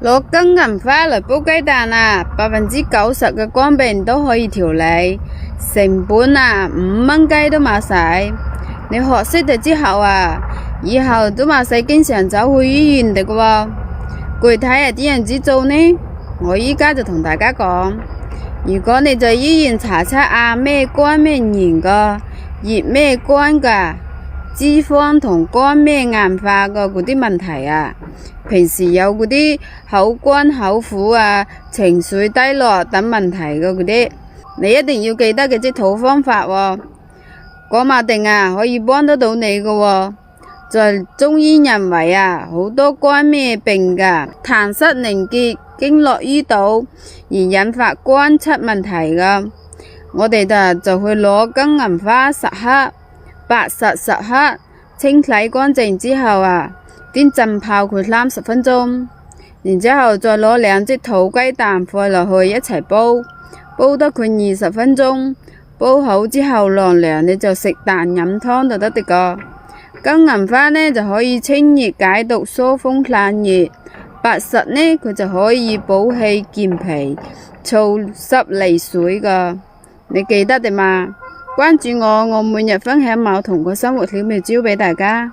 攞金銀花嚟煲雞蛋啊，90%嘅肝病都可以調理，成本啊5蚊雞都冇使。你學識咗之後啊，以後都冇使經常走去醫院嘅喎。具體係點樣子做呢？我依家就同大家講，如果你在醫院查測啊咩肝咩炎嘅，熱咩肝嘅，脂肪同肝咩硬化嘅嗰啲問題啊，平時有嗰啲口乾口苦啊、情緒低落等問題嘅嗰啲，你一定要記得嘅即套方法喎。講埋定啊，可以幫得到你嘅喎。在中醫認為啊，好多肝咩病噶，痰濕凝結、經絡淤堵而引發肝出問題噶。我哋就去攞金銀花10克，白芍10克，清洗乾淨之後啊，先浸泡佢30分鐘，然之後再攞2隻土雞蛋放落去一齊煲，煲得佢20分鐘，煲好之後晾涼，你就食蛋飲湯就得的個。金銀花呢就可以清熱解毒、疏風散熱，白芍呢佢就可以補氣健脾、燥濕利水噶。你記得的嘛？關注我，我每日分享某同個生活小妙招俾大家。